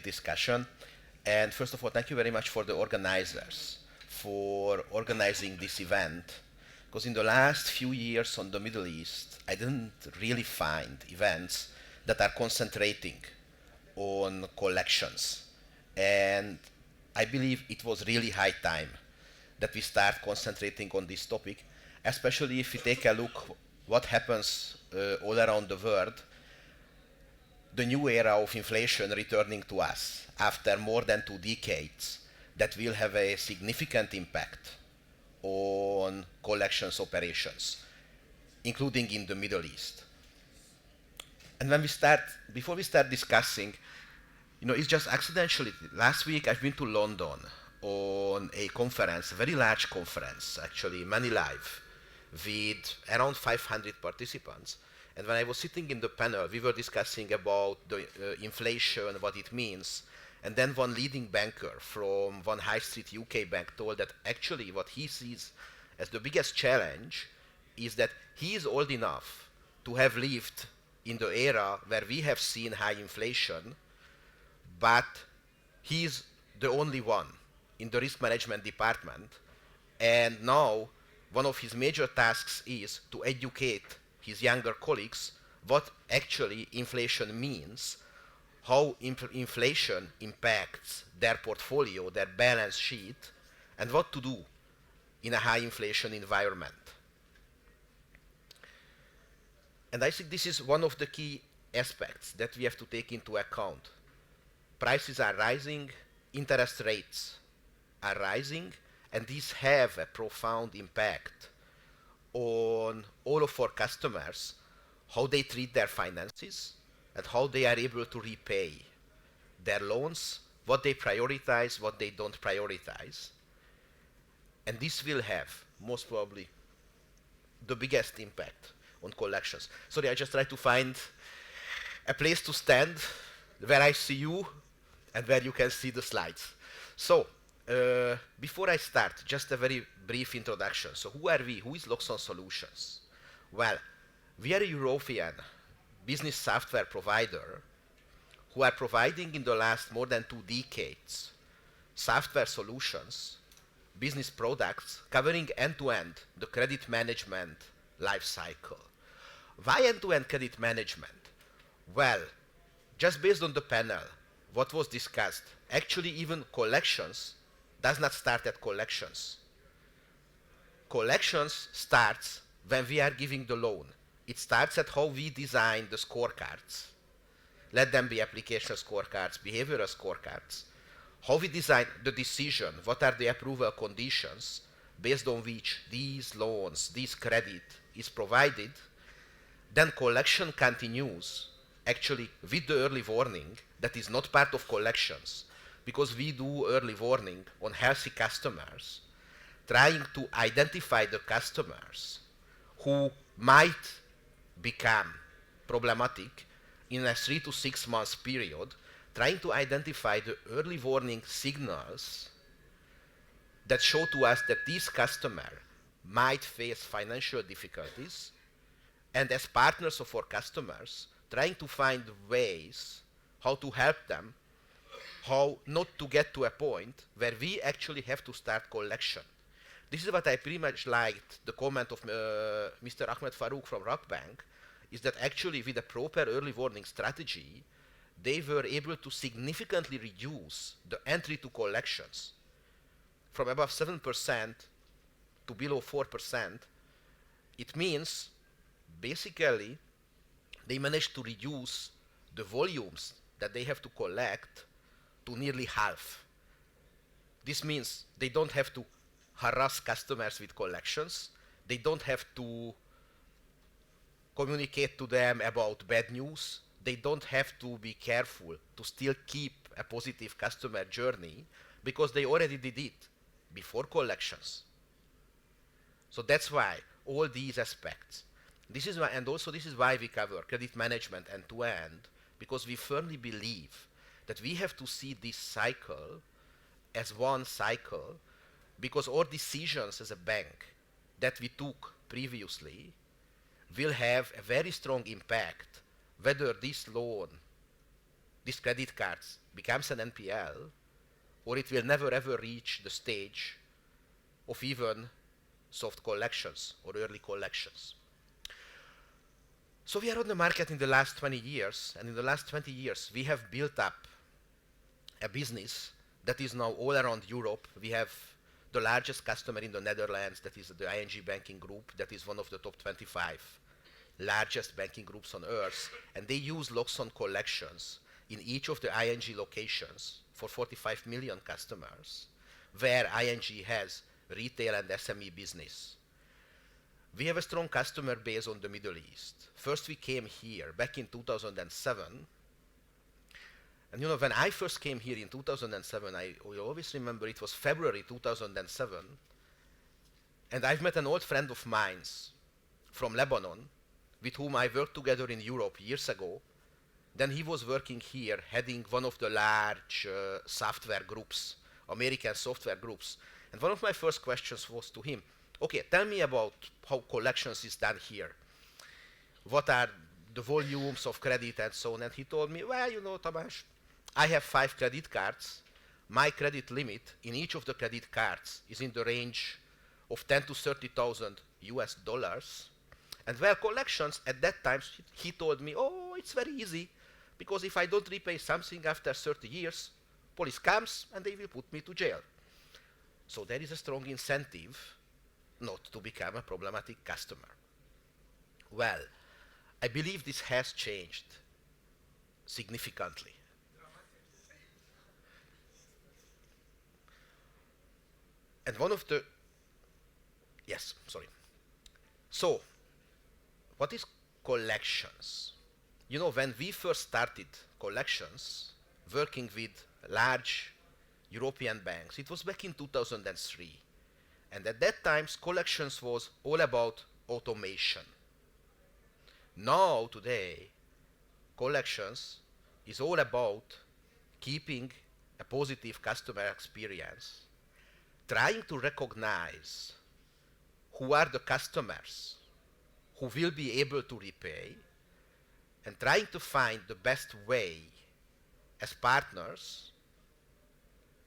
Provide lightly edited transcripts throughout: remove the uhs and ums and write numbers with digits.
discussion. And first of all, thank you very much for the organizers for organizing this event. Because in the last few years on the Middle East, I didn't really find events that are concentrating on collections. And I believe it was really high time that we start concentrating on this topic, especially if we take a look what happens all around the world, the new era of inflation returning to us after more than 2 decades that will have a significant impact on collections operations, including in the Middle East. And before we start discussing, it's just accidentally. Last week I've been to London on a conference, a very large conference, actually, many live, with around 500 participants. And when I was sitting in the panel, we were discussing about the inflation, what it means. And then one leading banker from one high street UK bank told that actually what he sees as the biggest challenge is that he is old enough to have lived in the era where we have seen high inflation, but he's the only one in the risk management department. And now one of his major tasks is to educate his younger colleagues what actually inflation means, how inflation impacts their portfolio, their balance sheet, and what to do in a high inflation environment. And I think this is one of the key aspects that we have to take into account. Prices are rising, interest rates are rising, and these have a profound impact on all of our customers, how they treat their finances, and how they are able to repay their loans, what they prioritize, what they don't prioritize. And this will have, most probably, the biggest impact on collections. Sorry, I just tried to find a place to stand where I see you and where you can see the slides. So, before I start, just a very brief introduction. So who are we? Who is Loxon Solutions? Well, we are a European business software provider who are providing in the last more than 2 decades software solutions, business products covering end-to-end the credit management life cycle. Why end-to-end credit management? Well, just based on the panel, what was discussed, actually even collections does not start at collections. Collections starts when we are giving the loan. It starts at how we design the scorecards. Let them be application scorecards, behavioral scorecards. How we design the decision, what are the approval conditions based on which these loans, this credit is provided. Then collection continues actually with the early warning that is not part of collections, because we do early warning on healthy customers, trying to identify the customers who might become problematic in a 3 to 6 months period, trying to identify the early warning signals that show to us that this customer might face financial difficulties, and as partners of our customers, trying to find ways how to help them, how not to get to a point where we actually have to start collection. This is what I pretty much liked, the comment of Mr. Ahmed Farouk from Rock Bank, is that actually with a proper early warning strategy, they were able to significantly reduce the entry to collections from above 7% to below 4%. It means basically they managed to reduce the volumes that they have to collect to nearly half. This means they don't have to harass customers with collections. They don't have to communicate to them about bad news. They don't have to be careful to still keep a positive customer journey because they already did it before collections. So that's why all these aspects. This is why, and also this is why we cover credit management end to end, because we firmly believe that we have to see this cycle as one cycle, because all decisions as a bank that we took previously will have a very strong impact whether this loan this credit card becomes an NPL, or it will never ever reach the stage of even soft collections or early collections. So we are on the market in the last 20 years, and in the last 20 years we have built up a business that is now all around Europe. We have the largest customer in the Netherlands, that is the ING banking group, that is one of the top 25 largest banking groups on earth, and they use Loxon collections in each of the ING locations for 45 million customers, where ING has retail and SME business. We have a strong customer base on the Middle East. First we came here back in 2007, and you know, when I first came here in 2007, I will always remember it was February 2007, and I've met an old friend of mine from Lebanon, with whom I worked together in Europe years ago. Then he was working here, heading one of the large software groups, American software groups. And one of my first questions was to him, okay, tell me about how collections is done here. What are the volumes of credit and so on? And he told me, well, you know, Tamás, I have 5 credit cards. My credit limit in each of the credit cards is in the range of 10 to 30,000 US dollars. And well, collections at that time, he told me, oh, it's very easy, because if I don't repay something after 30 years, police comes and they will put me to jail. So there is a strong incentive not to become a problematic customer. Well, I believe this has changed significantly. And one of the, yes, sorry. So, what is collections? You know, when we first started collections, working with large European banks, it was back in 2003. And at that time, collections was all about automation. Now, today, collections is all about keeping a positive customer experience, trying to recognize who are the customers who will be able to repay, and trying to find the best way as partners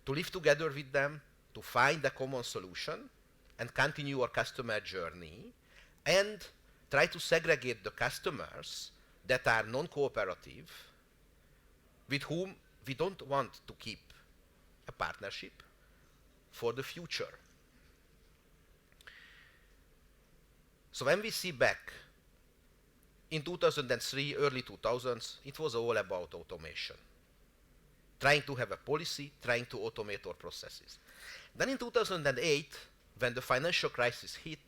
to live together with them, to find a common solution and continue our customer journey, and try to segregate the customers that are non-cooperative, with whom we don't want to keep a partnership for the future. So when we see back in 2003, early 2000s, it was all about automation. Trying to have a policy, trying to automate our processes. Then in 2008, when the financial crisis hit,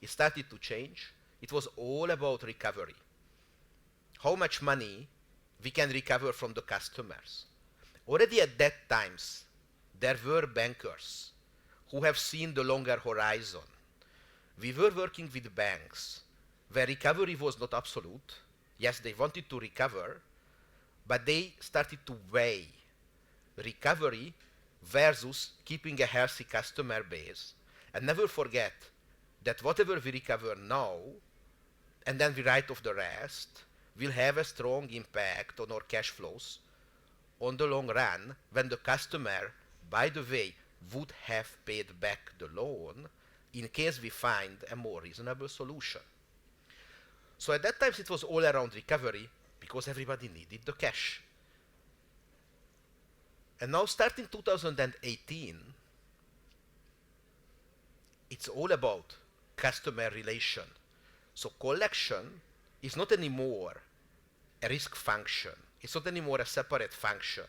it started to change. It was all about recovery. How much money we can recover from the customers. Already at that times, there were bankers who have seen the longer horizon. We were working with banks where recovery was not absolute. Yes, they wanted to recover, but they started to weigh recovery versus keeping a healthy customer base. And never forget that whatever we recover now, and then we write off the rest, will have a strong impact on our cash flows on the long run, when the customer, by the way, would have paid back the loan in case we find a more reasonable solution. So at that time it was all around recovery because everybody needed the cash. And now starting 2018, it's all about customer relation. So collection is not anymore a risk function. It's not anymore a separate function,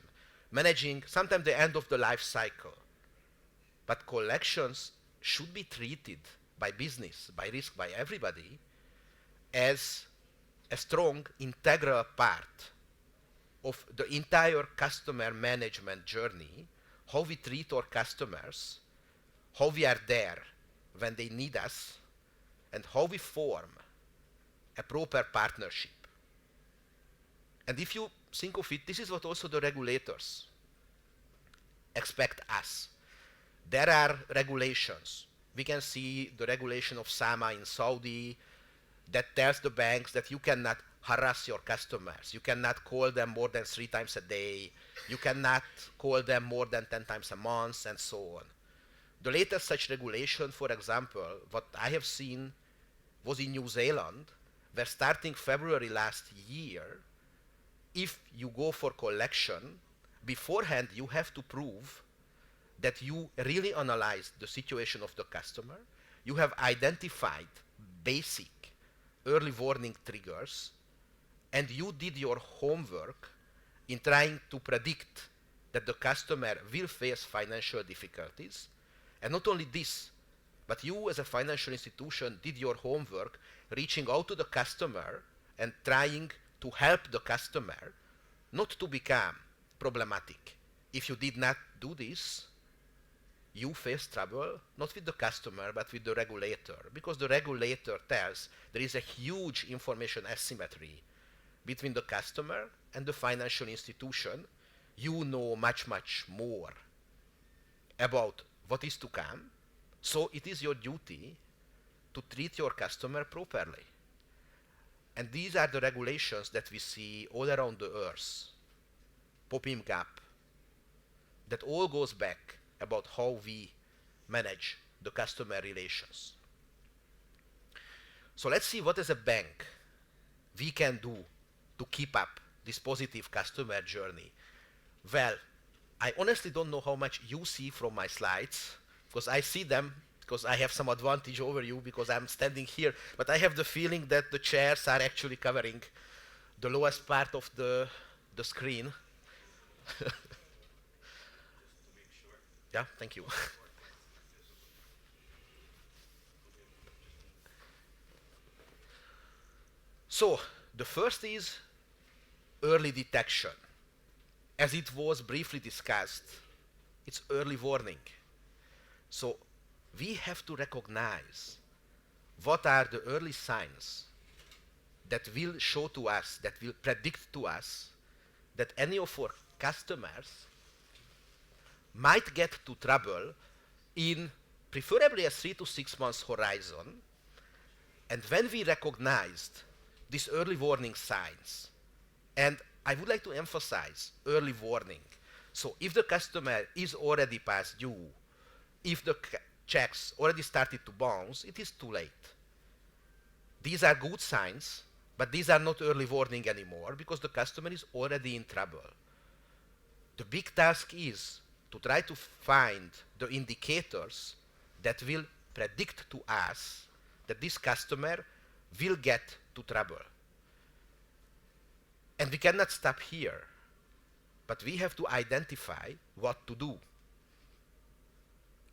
managing sometimes the end of the life cycle. But collections should be treated by business, by risk, by everybody, as a strong, integral part of the entire customer management journey, how we treat our customers, how we are there when they need us, and how we form a proper partnership. And if you think of it, this is what also the regulators expect us. There are regulations. We can see the regulation of SAMA in Saudi that tells the banks that you cannot harass your customers. You cannot call them more than 3 times a day. You cannot call them more than 10 times a month, and so on. The latest such regulation, for example, what I have seen was in New Zealand, where starting February last year, if you go for collection, beforehand you have to prove that you really analyzed the situation of the customer, you have identified basic early warning triggers, and you did your homework in trying to predict that the customer will face financial difficulties. And not only this, but you as a financial institution did your homework reaching out to the customer and trying to help the customer not to become problematic. If you did not do this, you face trouble, not with the customer, but with the regulator, because the regulator tells there is a huge information asymmetry between the customer and the financial institution. You know much, much more about what is to come, so it is your duty to treat your customer properly. And these are the regulations that we see all around the earth, popping up, that all goes back about how we manage the customer relations. So let's see what as a bank we can do to keep up this positive customer journey. Well, I honestly don't know how much you see from my slides, because I see them because I have some advantage over you because I'm standing here, but I have the feeling that the chairs are actually covering the lowest part of the screen. Yeah, thank you. So, the first is early detection. As it was briefly discussed, it's early warning. So, we have to recognize what are the early signs that will show to us, that will predict to us that any of our customers might get to trouble in preferably a 3 to 6 months horizon. And when we recognized these early warning signs, and I would like to emphasize early warning. So if the customer is already past due, if the checks already started to bounce, it is too late. These are good signs, but these are not early warning anymore because the customer is already in trouble. The big task is to try to find the indicators that will predict to us that this customer will get to trouble. And we cannot stop here, but we have to identify what to do.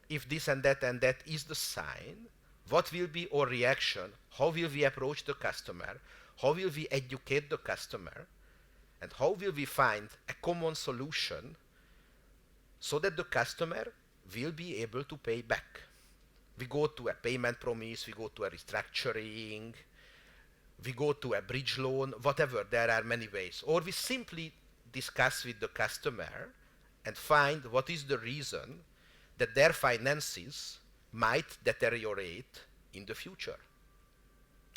If this and that is the sign, what will be our reaction? How will we approach the customer? How will we educate the customer? And how will we find a common solution so that the customer will be able to pay back? We go to a payment promise, we go to a restructuring, we go to a bridge loan, whatever, there are many ways. Or we simply discuss with the customer and find what is the reason that their finances might deteriorate in the future.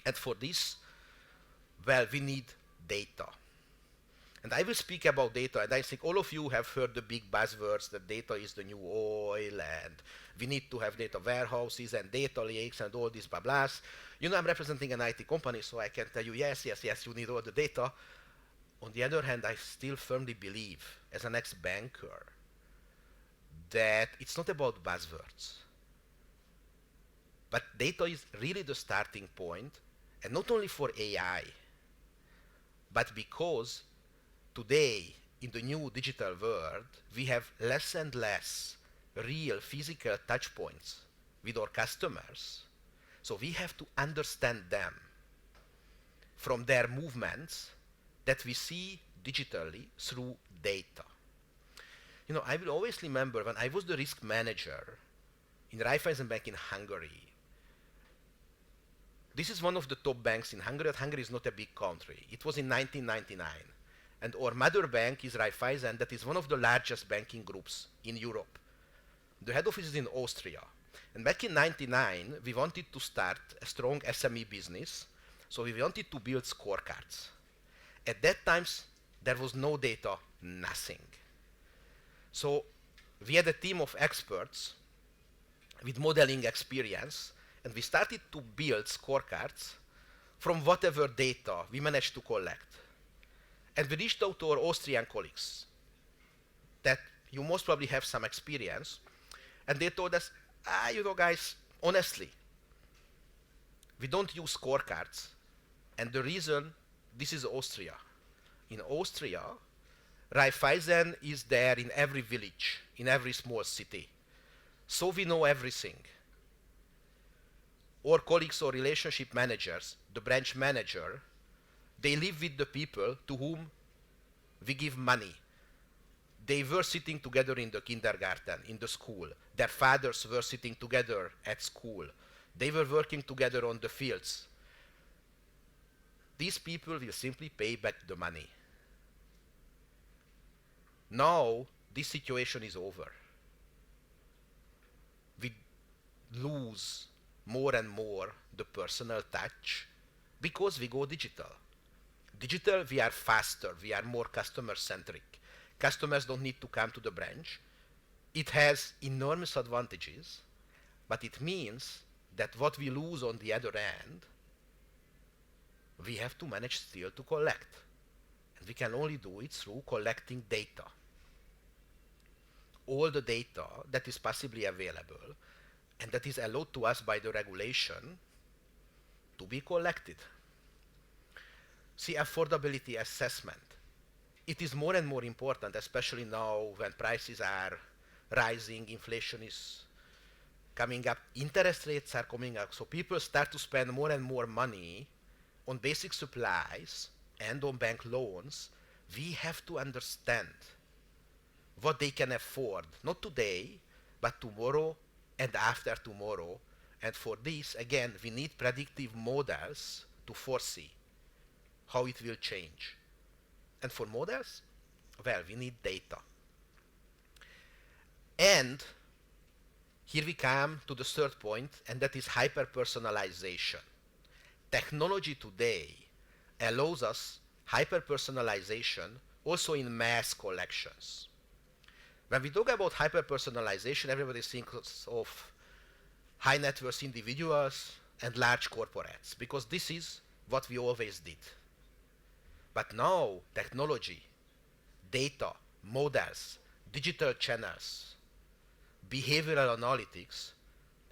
And for this, well, we need data. And I will speak about data, and I think all of you have heard the big buzzwords that data is the new oil, and we need to have data warehouses and data lakes and all these blah blahs. You know, I'm representing an IT company, so I can tell you, yes, you need all the data. On the other hand, I still firmly believe, as an ex-banker, that it's not about buzzwords. But data is really the starting point, and not only for AI, but because today, in the new digital world, we have less and less real physical touch points with our customers. So we have to understand them from their movements that we see digitally through data. You know, I will always remember when I was the risk manager in Raiffeisen Bank in Hungary. This is one of the top banks in Hungary. Hungary is not a big country. It was in 1999. And our mother bank is Raiffeisen, that is one of the largest banking groups in Europe. The head office is in Austria. And back in 1999, we wanted to start a strong SME business. So we wanted to build scorecards. At that time, there was no data, nothing. So we had a team of experts with modeling experience, and we started to build scorecards from whatever data we managed to collect. And we reached out to our Austrian colleagues that you most probably have some experience, and they told us, guys, honestly, we don't use scorecards, and the reason, this is Austria. In Austria, Raiffeisen is there in every village, in every small city. So we know everything. Our colleagues or relationship managers, the branch manager, they live with the people to whom we give money. They were sitting together in the kindergarten, in the school. Their fathers were sitting together at school. They were working together on the fields. These people will simply pay back the money. Now, this situation is over. We lose more and more the personal touch because we go digital. Digital, we are faster, we are more customer-centric. Customers don't need to come to the branch. It has enormous advantages, but it means that what we lose on the other end, we have to manage still to collect. And we can only do it through collecting data. All the data that is possibly available and that is allowed to us by the regulation to be collected. See, affordability assessment. It is more and more important, especially now when prices are rising, inflation is coming up, interest rates are coming up, so people start to spend more and more money on basic supplies and on bank loans. We have to understand what they can afford, not today, but tomorrow and after tomorrow. And for this, again, we need predictive models to foresee how it will change. And for models, well, we need data. And here we come to the third point, and that is hyper-personalization. Technology today allows us hyper-personalization also in mass collections. When we talk about hyper-personalization, everybody thinks of high net worth individuals and large corporates, because this is what we always did. But now, technology, data, models, digital channels, behavioral analytics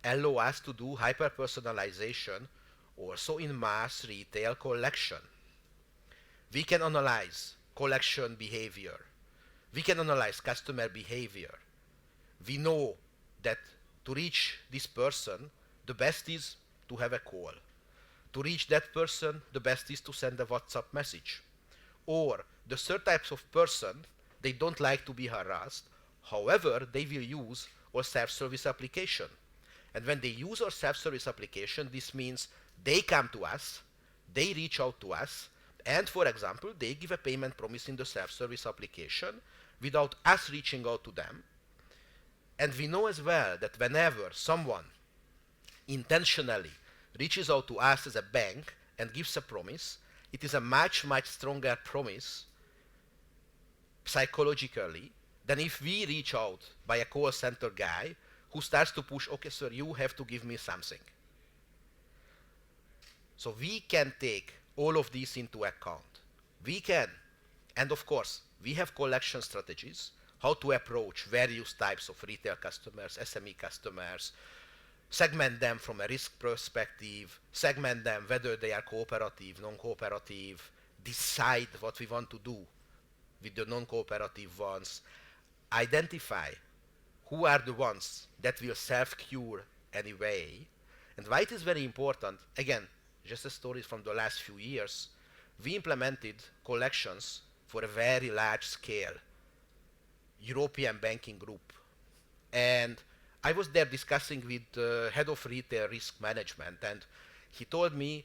allow us to do hyper-personalization also in mass retail collection. We can analyze collection behavior. We can analyze customer behavior. We know that to reach this person, the best is to have a call. To reach that person, the best is to send a WhatsApp message. Or the third types of person, they don't like to be harassed. However, they will use our self-service application. And when they use our self-service application, this means they come to us, they reach out to us, and for example, they give a payment promise in the self-service application without us reaching out to them. And we know as well that whenever someone intentionally reaches out to us as a bank and gives a promise, it is a much, much stronger promise psychologically than if we reach out by a call center guy who starts to push, okay, sir, you have to give me something. So we can take all of these into account. We can, and of course, we have collection strategies, how to approach various types of retail customers, SME customers, segment them from a risk perspective, segment them whether they are cooperative, non-cooperative, decide what we want to do with the non-cooperative ones, identify who are the ones that will self-cure anyway, and why it is very important, again, just a story from the last few years, we implemented collections for a very large scale European banking group. And I was there discussing with the head of retail risk management, and he told me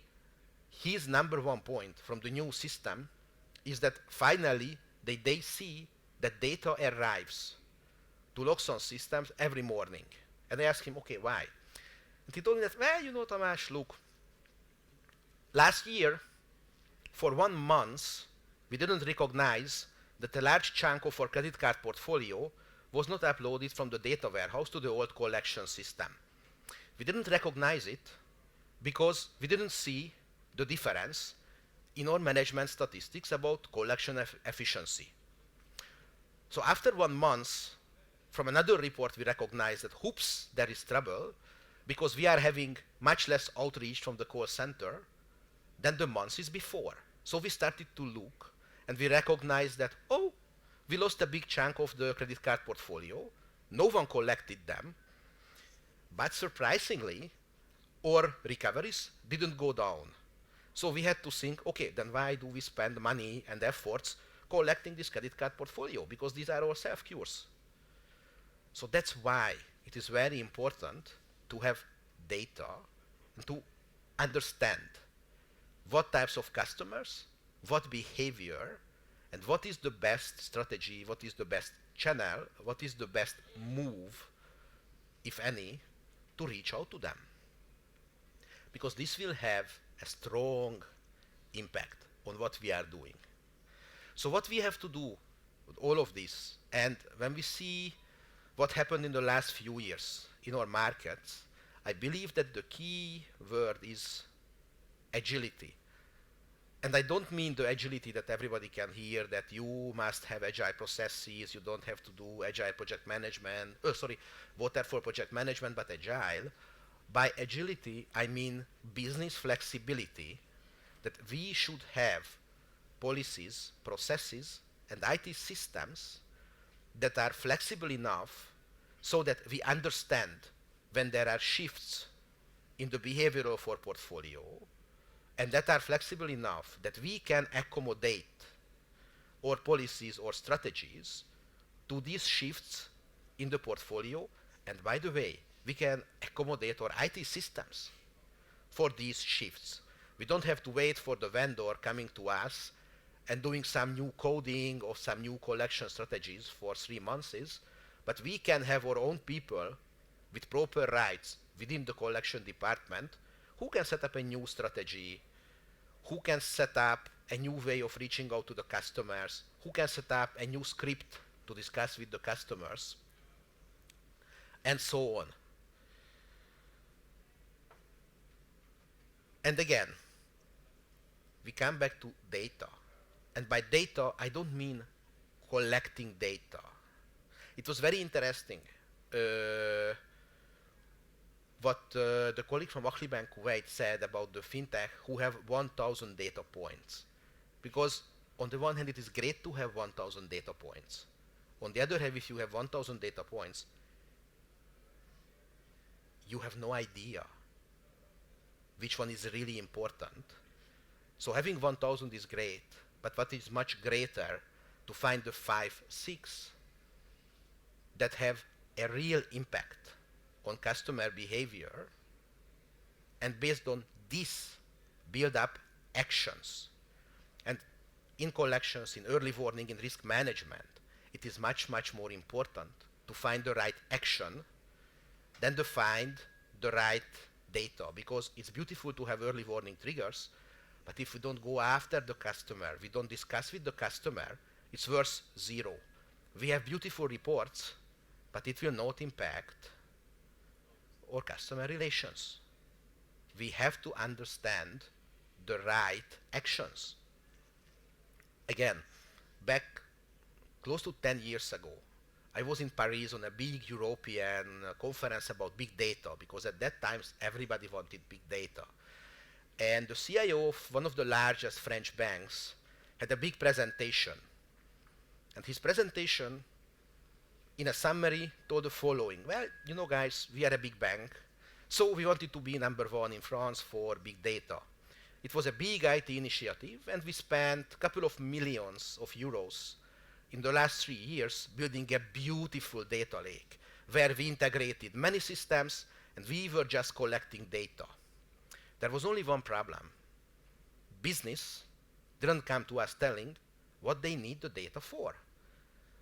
his number one point from the new system is that finally they see that data arrives to Loxon systems every morning. And I asked him, okay, why? And he told me that, well, Tamás, look, last year, for 1 month, we didn't recognize that a large chunk of our credit card portfolio was not uploaded from the data warehouse to the old collection system. We didn't recognize it because we didn't see the difference in our management statistics about collection efficiency. So after 1 month, from another report, we recognized that, oops, there is trouble because we are having much less outreach from the call center than the months before. So we started to look and we recognized that, oh, we lost a big chunk of the credit card portfolio. No one collected them. But surprisingly, our recoveries didn't go down. So we had to think, okay, then why do we spend money and efforts collecting this credit card portfolio? Because these are our self-cures. So that's why it is very important to have data and to understand what types of customers, what behavior, and what is the best strategy, what is the best channel, what is the best move, if any, to reach out to them. Because this will have a strong impact on what we are doing. So what we have to do with all of this, and when we see what happened in the last few years in our markets, I believe that the key word is agility. And I don't mean the agility that everybody can hear, that you must have agile processes, you don't have to do agile project management, waterfall project management, but agile. By agility, I mean business flexibility, that we should have policies, processes, and IT systems that are flexible enough so that we understand when there are shifts in the behavior of our portfolio, and that are flexible enough that we can accommodate our policies or strategies to these shifts in the portfolio. And by the way, we can accommodate our IT systems for these shifts. We don't have to wait for the vendor coming to us and doing some new coding or some new collection strategies for 3 months, but we can have our own people with proper rights within the collection department who can set up a new strategy, who can set up a new way of reaching out to the customers, who can set up a new script to discuss with the customers, and so on. And again, we come back to data. And by data, I don't mean collecting data. It was very interesting what the colleague from Ahli Bank Kuwait said about the fintech who have 1,000 data points. Because on the one hand, it is great to have 1,000 data points. On the other hand, if you have 1,000 data points, you have no idea which one is really important. So having 1,000 is great, but what is much greater to find the 5, 6 that have a real impact on customer behavior, and based on this, build up actions. And in collections, in early warning, in risk management, it is much, much more important to find the right action than to find the right data, because it's beautiful to have early warning triggers, but if we don't go after the customer, we don't discuss with the customer, it's worth 0. We have beautiful reports, but it will not impact our customer relations. We have to understand the right actions. Again, back close to 10 years ago, I was in Paris on a big European conference about big data, because at that time everybody wanted big data. And the CIO of one of the largest French banks had a big presentation. And his presentation, in a summary, told the following. Well, you know, guys, we are a big bank, so we wanted to be number 1 in France for big data. It was a big IT initiative, and we spent a couple of millions of euros in the last 3 years building a beautiful data lake where we integrated many systems and we were just collecting data. There was only one problem. Business didn't come to us telling what they need the data for.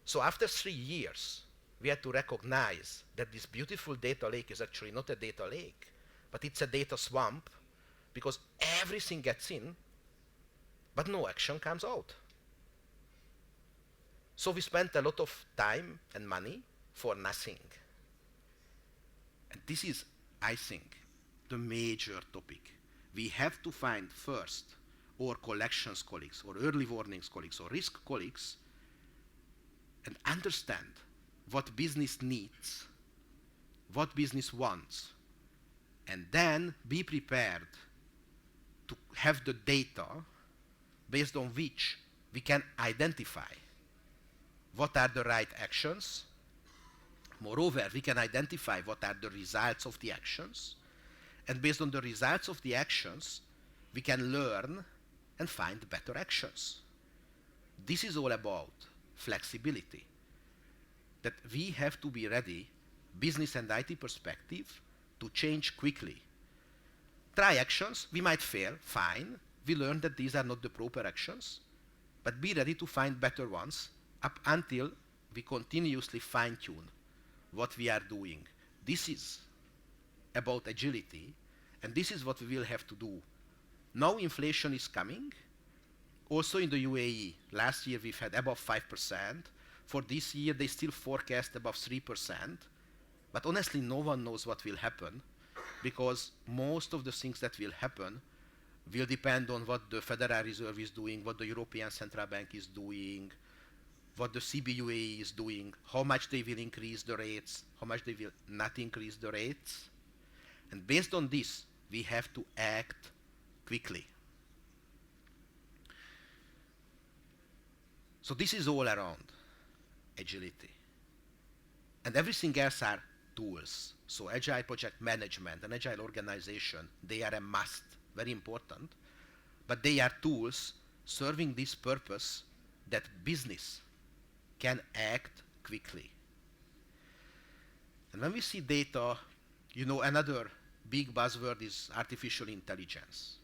So after 3 years, we had to recognize that this beautiful data lake is actually not a data lake, but it's a data swamp, because everything gets in, but no action comes out. So we spent a lot of time and money for nothing. And this is, I think, the major topic. We have to find first our collections colleagues, or early warnings colleagues, or risk colleagues, and understand what business needs, what business wants, and then be prepared to have the data based on which we can identify what are the right actions. Moreover, we can identify what are the results of the actions, and based on the results of the actions, we can learn and find better actions. This is all about flexibility, that we have to be ready, business and IT perspective, to change quickly. Try actions, we might fail, fine. We learn that these are not the proper actions, but be ready to find better ones up until we continuously fine-tune what we are doing. This is about agility, and this is what we will have to do. Now inflation is coming. Also in the UAE, last year we've had above 5%. For this year, they still forecast above 3%. But honestly, no one knows what will happen, because most of the things that will happen will depend on what the Federal Reserve is doing, what the European Central Bank is doing, what the CBUA is doing, how much they will increase the rates, how much they will not increase the rates. And based on this, we have to act quickly. So this is all around agility. And everything else are tools. So agile project management and agile organization, they are a must, very important. But they are tools serving this purpose, that business can act quickly. And when we see data, you know, another big buzzword is artificial intelligence.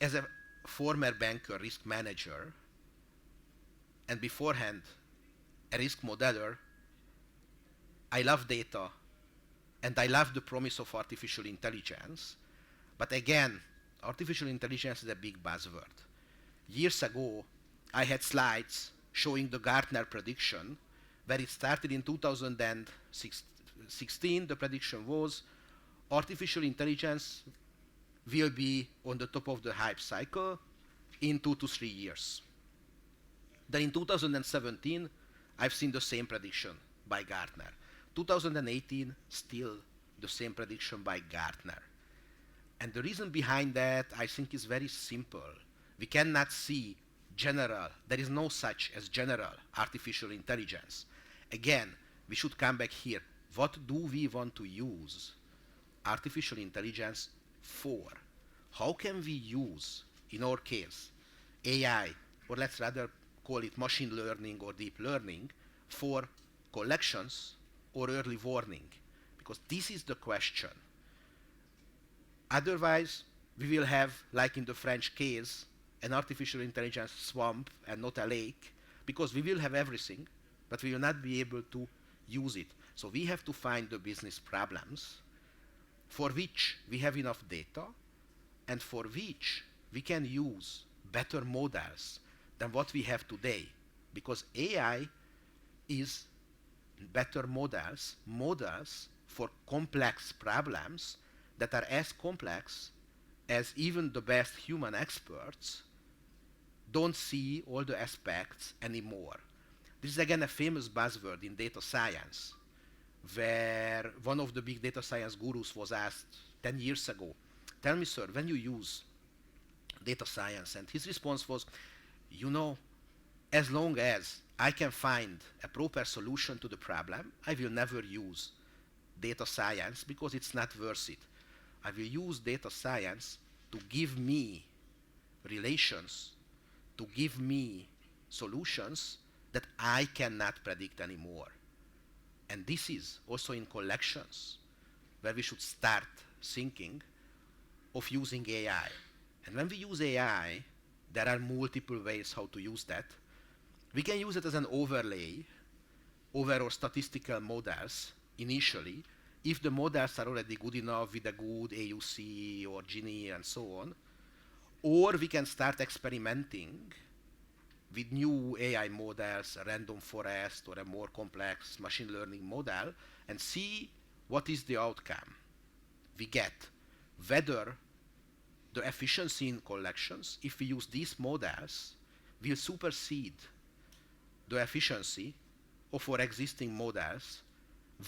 As a former banker, risk manager, and beforehand a risk modeler, I love data and I love the promise of artificial intelligence. But again, artificial intelligence is a big buzzword. Years ago, I had slides showing the Gartner prediction, where it started in 2016. The prediction was artificial intelligence will be on the top of the hype cycle in 2 to 3 years. Then in 2017, I've seen the same prediction by Gartner. 2018, still the same prediction by Gartner. And the reason behind that, I think, is very simple. We cannot see general, there is no such as general artificial intelligence. Again, we should come back here. What do we want to use artificial intelligence for? How can we use, in our case, AI, or let's rather call it machine learning or deep learning, for collections or early warning? Because this is the question. Otherwise, we will have, like in the French case, an artificial intelligence swamp and not a lake, because we will have everything, but we will not be able to use it. So we have to find the business problems for which we have enough data, and for which we can use better models than what we have today. Because AI is better models for complex problems that are as complex as even the best human experts don't see all the aspects anymore. This is again a famous buzzword in data science, where one of the big data science gurus was asked 10 years ago, tell me, sir, when you use data science? And his response was, you know, as long as I can find a proper solution to the problem, I will never use data science, because it's not worth it. I will use data science to give me relations, to give me solutions that I cannot predict anymore. And this is also in collections, where we should start thinking of using AI. And when we use AI, there are multiple ways how to use that. We can use it as an overlay over our statistical models initially, if the models are already good enough with a good AUC or Gini and so on. Or we can start experimenting with new AI models, a random forest or a more complex machine learning model, and see what is the outcome we get, whether the efficiency in collections, if we use these models, will supersede the efficiency of our existing models,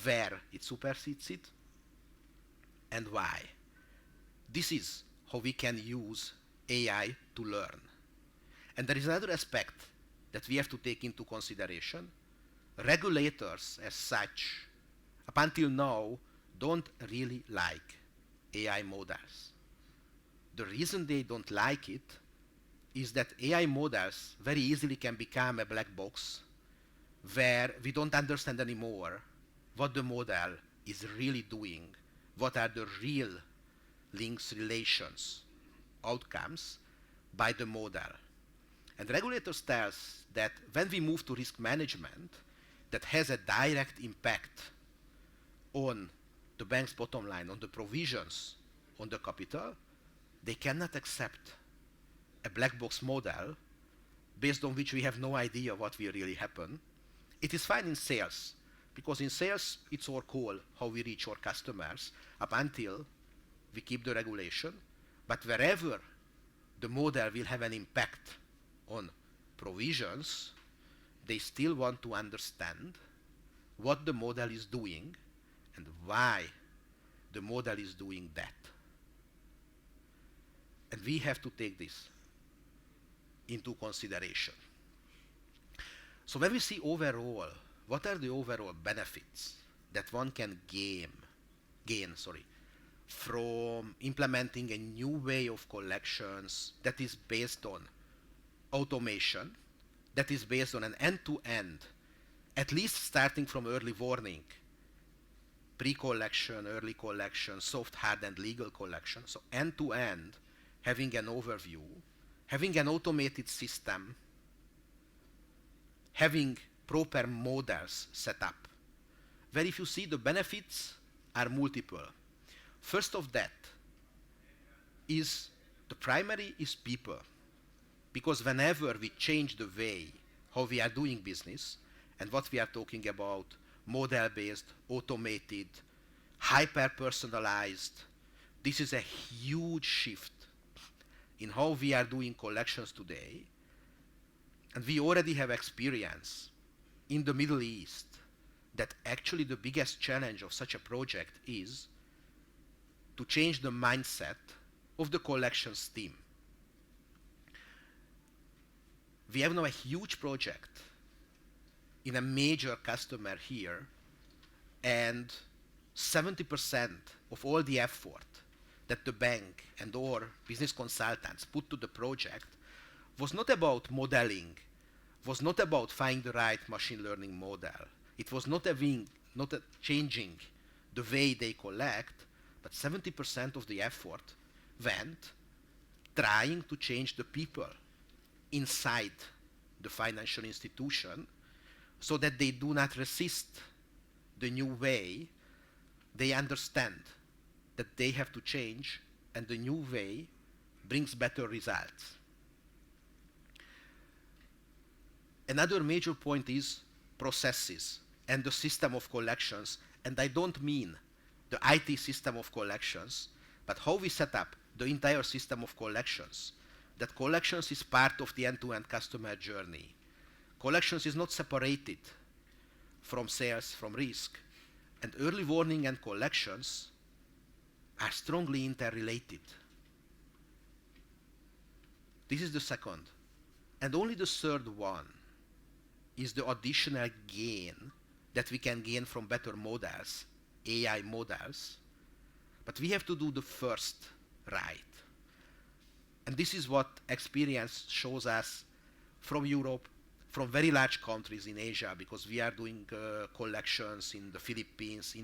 where it supersedes it, and why. This is how we can use AI to learn. And there is another aspect that we have to take into consideration. Regulators, as such, up until now, don't really like AI models. The reason they don't like it is that AI models very easily can become a black box where we don't understand anymore what the model is really doing, what are the real links, relations, outcomes by the model. And regulators tell us that when we move to risk management, that has a direct impact on the bank's bottom line, on the provisions, on the capital, they cannot accept a black box model based on which we have no idea what will really happen. It is fine in sales, because in sales it's our call how we reach our customers up until we keep the regulation. But wherever the model will have an impact on provisions, they still want to understand what the model is doing and why the model is doing that. And we have to take this into consideration. So when we see overall, what are the overall benefits that one can gain from implementing a new way of collections that is based on automation, that is based on an end-to-end, at least starting from early warning, pre-collection, early collection, soft, hard, and legal collection. So end-to-end, having an overview, having an automated system, having proper models set up, where if you see the benefits are multiple. First of that is the primary is people. Because whenever we change the way how we are doing business, and what we are talking about, model-based, automated, hyper-personalized, this is a huge shift in how we are doing collections today. And we already have experience in the Middle East that actually the biggest challenge of such a project is to change the mindset of the collections team. We have now a huge project in a major customer here, and 70% of all the effort that the bank and or business consultants put to the project was not about modeling, was not about finding the right machine learning model. It was not changing the way they collect, but 70% of the effort went trying to change the people inside the financial institution so that they do not resist the new way. They understand that they have to change, and the new way brings better results. Another major point is processes and the system of collections, and I don't mean the IT system of collections, but how we set up the entire system of collections. That collections is part of the end-to-end customer journey. Collections is not separated from sales, from risk, and early warning and collections are strongly interrelated. This is the second. And only the third one is the additional gain that we can gain from better models, AI models. But we have to do the first right. And this is what experience shows us from Europe, from very large countries in Asia, because we are doing collections in the Philippines,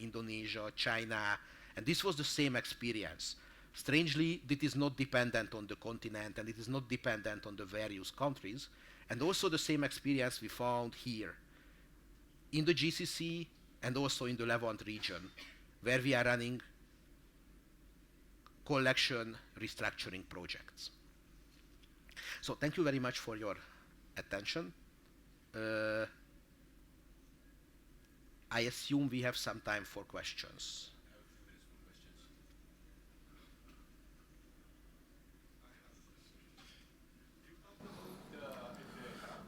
Indonesia, China, and this was the same experience. Strangely, it is not dependent on the continent, and it is not dependent on the various countries, and also the same experience we found here in the GCC and also in the Levant region, where we are running collection restructuring projects. So thank you very much for your attention. I assume we have some time for questions.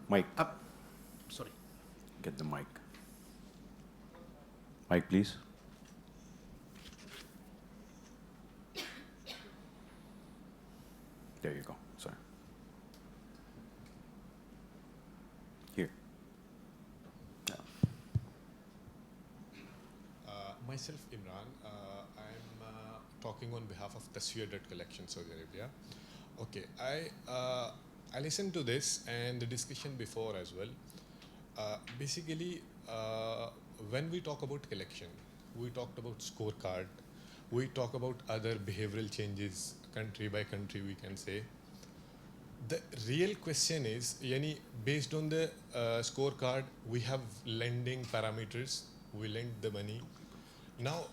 Mike, Sorry. get the mic. Mic, please. There you go. Sorry. Here. Yeah. Myself, Imran. I'm talking on behalf of Tasveer Debt Collection, Saudi Arabia. Okay, I listened to this and the discussion before as well. Basically, when we talk about collection, we talked about scorecard, we talk about other behavioral changes, country by country, we can say. The real question is, yani, based on the scorecard, we have lending parameters, we lend the money. Now,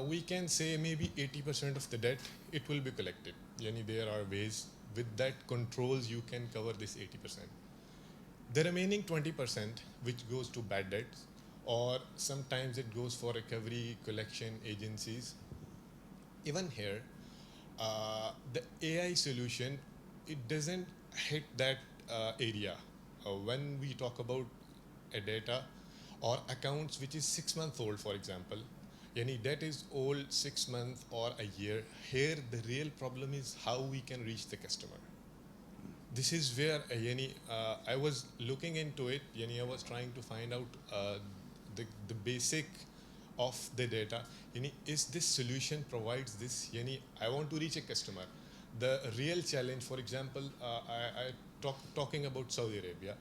we can say maybe 80% of the debt, it will be collected. Yani, there are ways, with that controls, you can cover this 80%. The remaining 20%, which goes to bad debts, or sometimes it goes for recovery collection agencies. Even here, the AI solution, it doesn't hit that area. When we talk about a data or accounts which is 6 months old, for example, any debt is old 6 months or a year. Here, the real problem is how we can reach the customer. This is where I was looking into it. I was trying to find out the basic of the data. Is this solution provides this? I want to reach a customer. The real challenge, for example, talking about Saudi Arabia,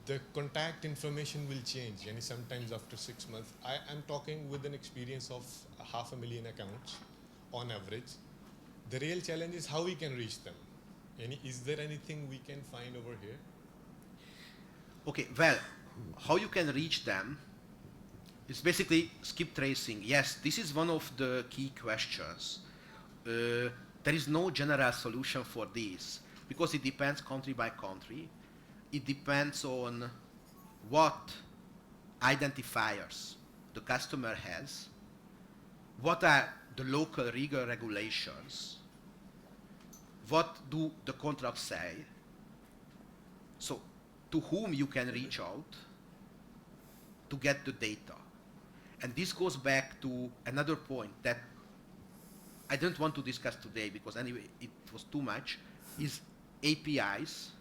the contact information will change. Sometimes after 6 months, I'm talking with an experience of 500,000 accounts on average. The real challenge is how we can reach them. Is there anything we can find over here? Okay, well, how you can reach them is basically skip tracing. Yes, this is one of the key questions. There is no general solution for this because it depends country by country. It depends on what identifiers the customer has, what are the local legal regulations, what do the contracts say, so to whom you can reach out to get the data. And this goes back to another point that I don't want to discuss today because anyway it was too much, is APIs.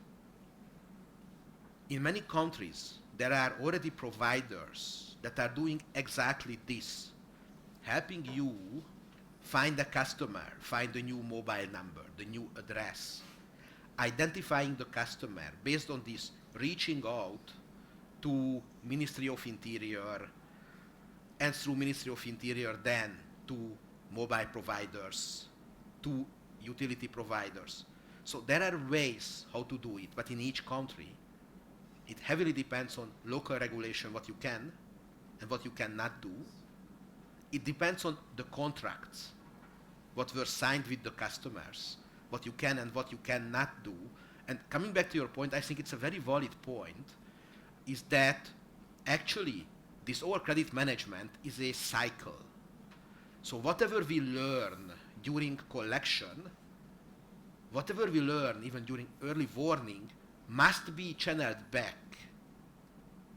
In many countries, there are already providers that are doing exactly this, helping you find a customer, find a new mobile number, the new address, identifying the customer, based on this, reaching out to Ministry of Interior, and through Ministry of Interior then to mobile providers, to utility providers. So there are ways how to do it, but in each country, it heavily depends on local regulation, what you can and what you cannot do. It depends on the contracts, what were signed with the customers, what you can and what you cannot do. And coming back to your point, I think it's a very valid point, is that actually this all credit management is a cycle. So whatever we learn during collection, whatever we learn even during early warning, must be channeled back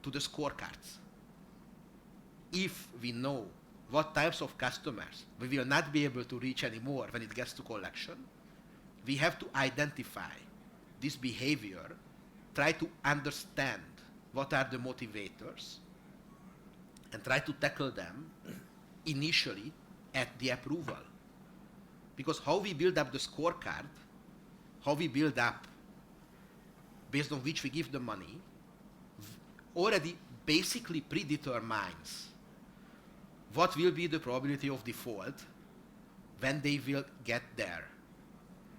to the scorecards. If we know what types of customers we will not be able to reach anymore when it gets to collection, we have to identify this behavior, try to understand what are the motivators, and try to tackle them initially at the approval. Because how we build up the scorecard, how we build up based on which we give the money, already basically predetermines what will be the probability of default when they will get there.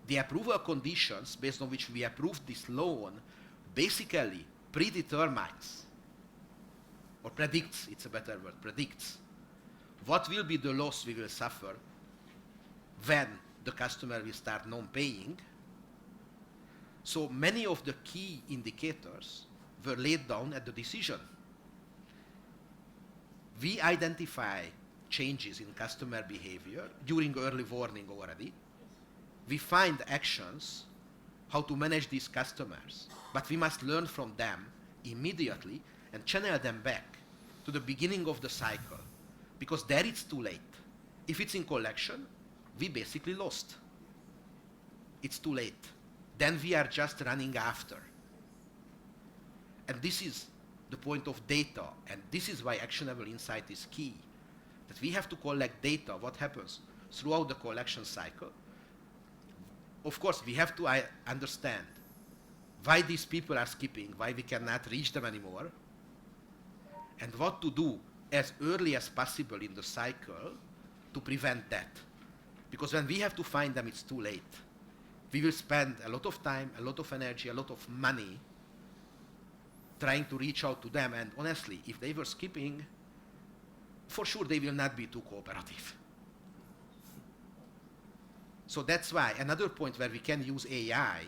The approval conditions based on which we approve this loan basically predetermines, or predicts, it's a better word, predicts, what will be the loss we will suffer when the customer will start non-paying. So many of the key indicators were laid down at the decision. We identify changes in customer behavior during early warning already. We find actions how to manage these customers, but we must learn from them immediately and channel them back to the beginning of the cycle, because there it's too late. If it's in collection, we basically lost. It's too late. Then we are just running after. And this is the point of data, and this is why actionable insight is key. That we have to collect data, what happens throughout the collection cycle. Of course, we have to understand why these people are skipping, why we cannot reach them anymore, and what to do as early as possible in the cycle to prevent that. Because when we have to find them, it's too late. We will spend a lot of time, a lot of energy, a lot of money trying to reach out to them, and honestly, if they were skipping, for sure they will not be too cooperative. So that's why another point where we can use AI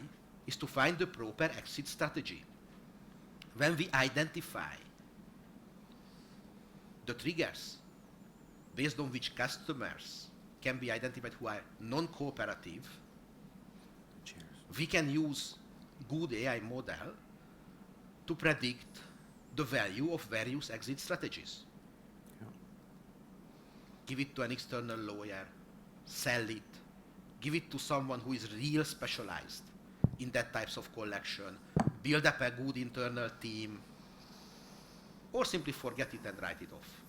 is to find the proper exit strategy. When we identify the triggers based on which customers can be identified who are non-cooperative, we can use good AI model to predict the value of various exit strategies. Yeah. Give it to an external lawyer, sell it, give it to someone who is real specialized in that types of collection, build up a good internal team, or simply forget it and write it off.